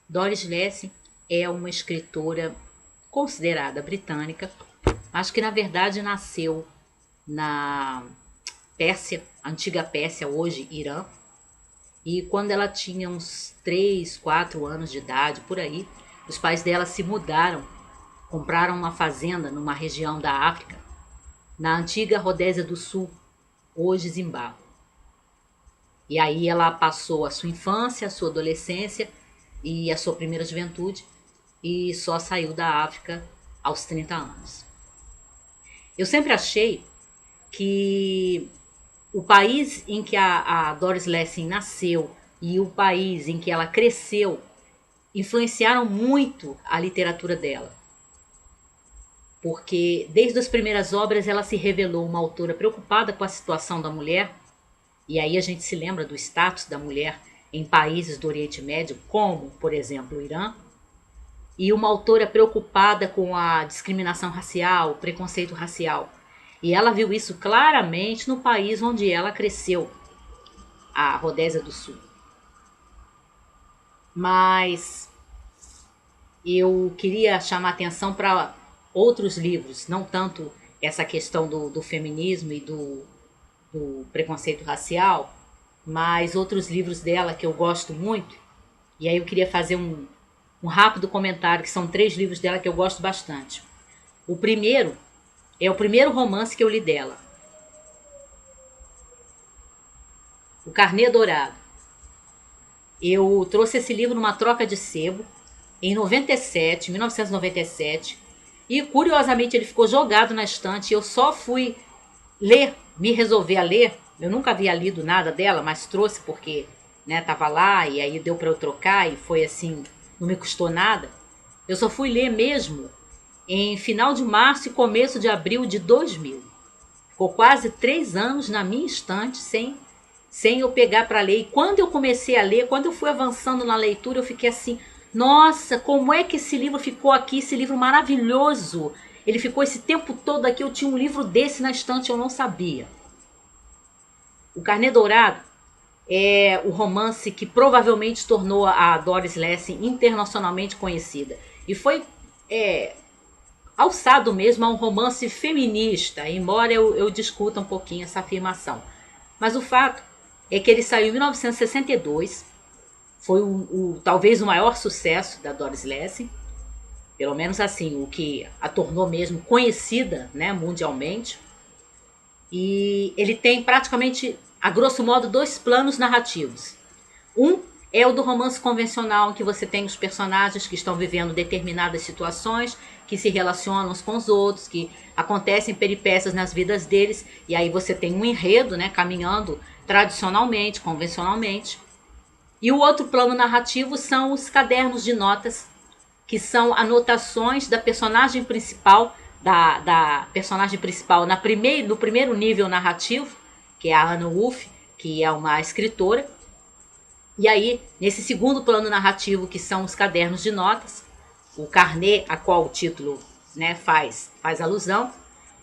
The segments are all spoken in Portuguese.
Doris Lessing é uma escritora considerada britânica, mas que na verdade nasceu na Pérsia, antiga Pérsia, hoje Irã. E quando ela tinha uns 3, 4 anos de idade, por aí, os pais dela se mudaram, compraram uma fazenda numa região da África, na antiga Rodésia do Sul, hoje Zimbábue. E aí ela passou a sua infância, a sua adolescência e a sua primeira juventude e só saiu da África aos 30 anos. Eu sempre achei que o país em que a Doris Lessing nasceu e o país em que ela cresceu influenciaram muito a literatura dela. Porque desde as primeiras obras ela se revelou uma autora preocupada com a situação da mulher, e aí a gente se lembra do status da mulher em países do Oriente Médio, como, por exemplo, o Irã, e uma autora preocupada com a discriminação racial, o preconceito racial. E ela viu isso claramente no país onde ela cresceu, a Rodésia do Sul. Mas eu queria chamar atenção para outros livros, não tanto essa questão do feminismo e do preconceito racial, mas outros livros dela que eu gosto muito. E aí eu queria fazer um rápido comentário, que são 3 livros dela que eu gosto bastante. O primeiro é o primeiro romance que eu li dela, O Carnê Dourado. Eu trouxe esse livro numa troca de sebo em 97, 1997, e curiosamente ele ficou jogado na estante. Eu só fui ler, me resolver a ler. Eu nunca havia lido nada dela, mas trouxe porque, né, tava lá e aí deu para eu trocar e foi assim, não me custou nada. Eu só fui ler mesmo em final de março e começo de abril de 2000. Ficou quase 3 anos na minha estante sem eu pegar para ler. E quando eu comecei a ler, quando eu fui avançando na leitura, eu fiquei assim, nossa, como é que esse livro ficou aqui, esse livro maravilhoso. Ele ficou esse tempo todo aqui, eu tinha um livro desse na estante, eu não sabia. O Carnê Dourado é o romance que provavelmente tornou a Doris Lessing internacionalmente conhecida. E foi alçado mesmo a um romance feminista, embora eu discuta um pouquinho essa afirmação. Mas o fato é que ele saiu em 1962, foi talvez o maior sucesso da Doris Lessing, pelo menos assim, o que a tornou mesmo conhecida, né, mundialmente. E ele tem praticamente, a grosso modo, 2 planos narrativos. Um é o do romance convencional, em que você tem os personagens que estão vivendo determinadas situações, que se relacionam uns com os outros, que acontecem peripécias nas vidas deles, e aí você tem um enredo, né, caminhando tradicionalmente, convencionalmente. E o outro plano narrativo são os cadernos de notas, que são anotações da personagem principal, da personagem principal no primeiro nível narrativo, que é a Anna Wolff, que é uma escritora. E aí, nesse segundo plano narrativo, que são os cadernos de notas, o carnê a qual o título, né, faz alusão,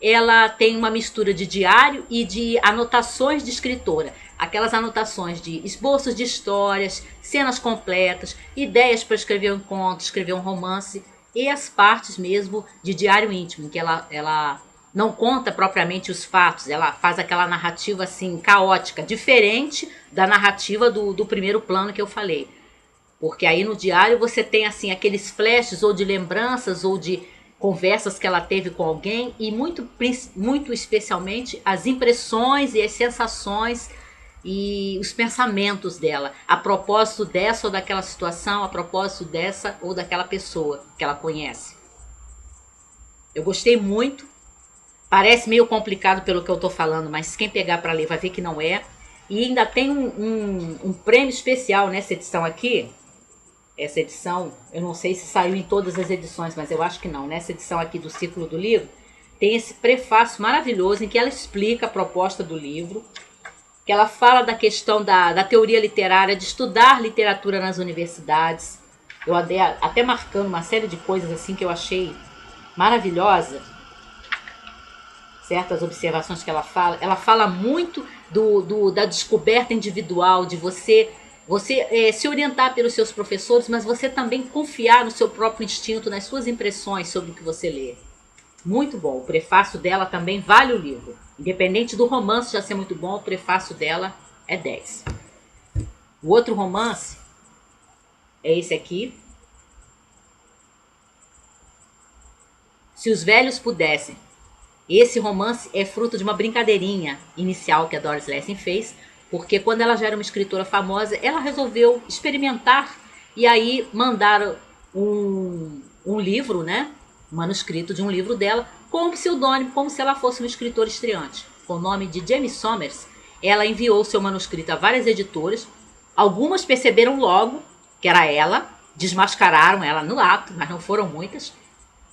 ela tem uma mistura de diário e de anotações de escritora. Aquelas anotações de esboços de histórias, cenas completas, ideias para escrever um conto, escrever um romance, e as partes mesmo de diário íntimo, em que ela não conta propriamente os fatos, ela faz aquela narrativa assim caótica, diferente da narrativa do primeiro plano que eu falei. Porque aí no diário você tem assim aqueles flashes ou de lembranças ou de conversas que ela teve com alguém e muito especialmente as impressões e as sensações e os pensamentos dela a propósito dessa ou daquela situação, a propósito dessa ou daquela pessoa que ela conhece. Eu gostei muito. Parece meio complicado pelo que eu estou falando, mas quem pegar para ler vai ver que não é. E ainda tem um prêmio especial nessa edição aqui. Essa edição, eu não sei se saiu em todas as edições, mas eu acho que não. Nessa edição aqui do Círculo do Livro, tem esse prefácio maravilhoso em que ela explica a proposta do livro, que ela fala da questão da teoria literária, de estudar literatura nas universidades. Eu até marcando uma série de coisas assim que eu achei maravilhosa, certas observações que ela fala. Ela fala muito da descoberta individual, de você Você se orientar pelos seus professores, mas você também confiar no seu próprio instinto, nas suas impressões sobre o que você lê. Muito bom. O prefácio dela também vale o livro. Independente do romance já ser muito bom, o prefácio dela é 10. O outro romance é esse aqui. Se os Velhos Pudessem. Esse romance é fruto de uma brincadeirinha inicial que a Doris Lessing fez, porque quando ela já era uma escritora famosa, ela resolveu experimentar e aí mandaram um livro, né? Um manuscrito de um livro dela com um pseudônimo, como se ela fosse uma escritora estreante. Com o nome de Jamie Somers, ela enviou seu manuscrito a várias editoras. Algumas perceberam logo que era ela, desmascararam ela no ato, mas não foram muitas.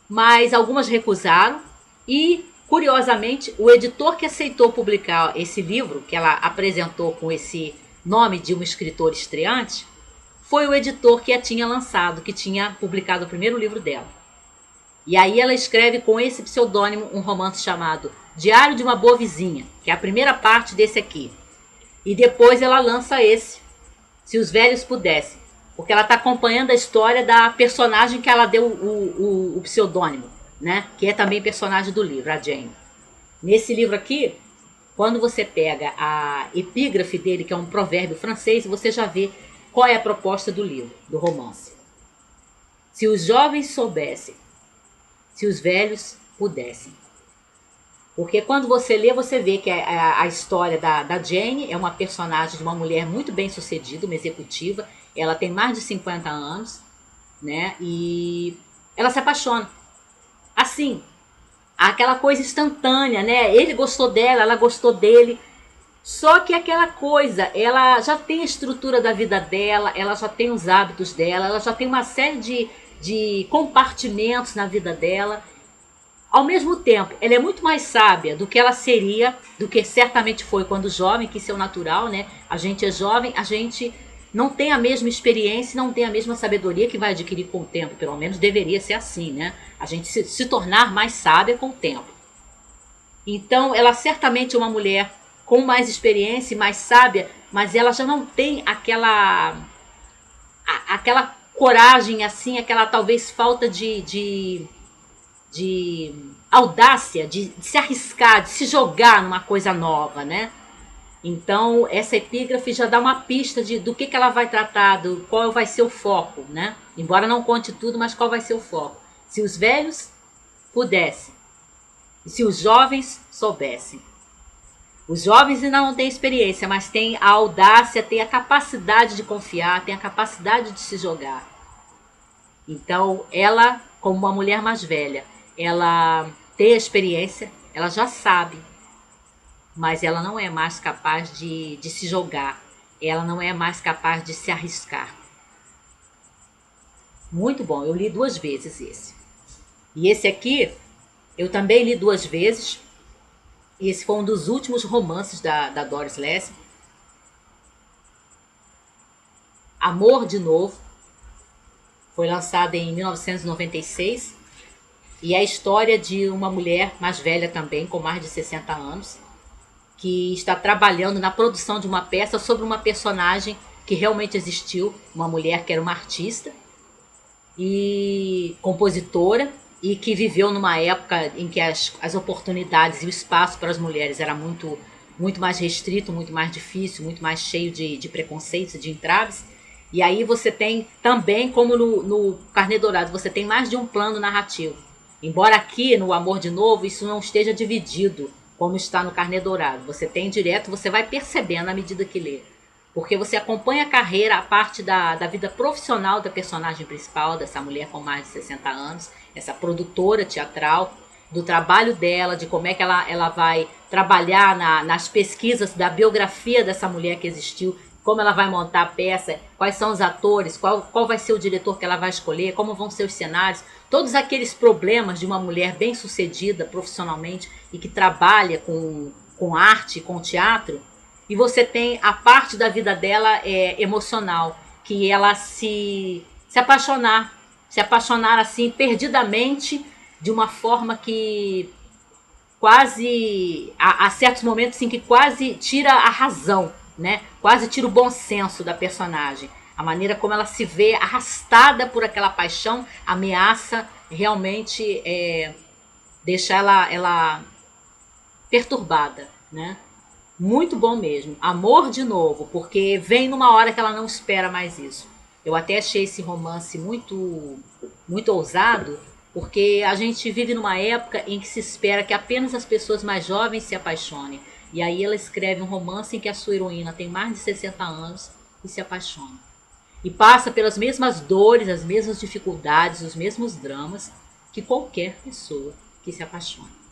Mas algumas recusaram e, curiosamente, o editor que aceitou publicar esse livro, que ela apresentou com esse nome de um escritor estreante, foi o editor que a tinha lançado, que tinha publicado o primeiro livro dela. E aí ela escreve com esse pseudônimo um romance chamado Diário de uma Boa Vizinha, que é a primeira parte desse aqui. E depois ela lança esse, Se os Velhos Pudessem, porque ela está acompanhando a história da personagem que ela deu o pseudônimo, né? Que é também personagem do livro, a Jane. Nesse livro aqui, quando você pega a epígrafe dele, que é um provérbio francês, você já vê qual é a proposta do livro, do romance. Se os jovens soubessem, se os velhos pudessem. Porque quando você lê, você vê que a história da Jane é uma personagem de uma mulher muito bem sucedida, uma executiva. Ela tem mais de 50 anos, né? E ela se apaixona. Assim, aquela coisa instantânea, né? Ele gostou dela, ela gostou dele. Só que aquela coisa, ela já tem a estrutura da vida dela, ela já tem os hábitos dela, ela já tem uma série de compartimentos na vida dela. Ao mesmo tempo, ela é muito mais sábia do que ela seria, do que certamente foi quando jovem, que isso é o natural, né? A gente é jovem, a gente não tem a mesma experiência, não tem a mesma sabedoria que vai adquirir com o tempo, pelo menos deveria ser assim, né? A gente se tornar mais sábia com o tempo. Então, ela certamente é uma mulher com mais experiência e mais sábia, mas ela já não tem aquela coragem assim, aquela talvez falta de audácia, de se arriscar, de se jogar numa coisa nova, né? Então, essa epígrafe já dá uma pista do que ela vai tratar, do qual vai ser o foco, né? Embora não conte tudo, mas qual vai ser o foco. Se os velhos pudessem, e se os jovens soubessem. Os jovens ainda não têm experiência, mas têm a audácia, têm a capacidade de confiar, têm a capacidade de se jogar. Então, ela, como uma mulher mais velha, ela tem a experiência, ela já sabe, mas ela não é mais capaz de se jogar, ela não é mais capaz de se arriscar. Muito bom, eu li 2 vezes esse. E esse aqui, eu também li 2 vezes. Esse foi um dos últimos romances da Doris Lessing. Amor de Novo. Foi lançado em 1996. E é a história de uma mulher mais velha também, com mais de 60 anos, que está trabalhando na produção de uma peça sobre uma personagem que realmente existiu, uma mulher que era uma artista e compositora e que viveu numa época em que as oportunidades e o espaço para as mulheres era muito mais restrito, muito mais difícil, muito mais cheio de preconceitos e de entraves. E aí você tem também, como no Carnê Dourado, você tem mais de um plano narrativo. Embora aqui, no Amor de Novo, isso não esteja dividido, como está no Carnê Dourado. Você tem direto, você vai percebendo à medida que lê. Porque você acompanha a carreira, a parte da vida profissional da personagem principal, dessa mulher com mais de 60 anos, essa produtora teatral, do trabalho dela, de como é que ela vai trabalhar nas pesquisas da biografia dessa mulher que existiu, como ela vai montar a peça, quais são os atores, qual vai ser o diretor que ela vai escolher, como vão ser os cenários, todos aqueles problemas de uma mulher bem sucedida profissionalmente e que trabalha com arte, com teatro. E você tem a parte da vida dela emocional, que ela se apaixonar assim perdidamente, de uma forma que quase, há certos momentos assim, que quase tira a razão, né? Quase tira o bom senso da personagem. A maneira como ela se vê arrastada por aquela paixão ameaça realmente deixar ela perturbada, né? Muito bom mesmo. Amor de novo, porque vem numa hora que ela não espera mais isso. Eu até achei esse romance muito ousado, porque a gente vive numa época em que se espera que apenas as pessoas mais jovens se apaixonem. E aí ela escreve um romance em que a sua heroína tem mais de 60 anos e se apaixona. E passa pelas mesmas dores, as mesmas dificuldades, os mesmos dramas que qualquer pessoa que se apaixone.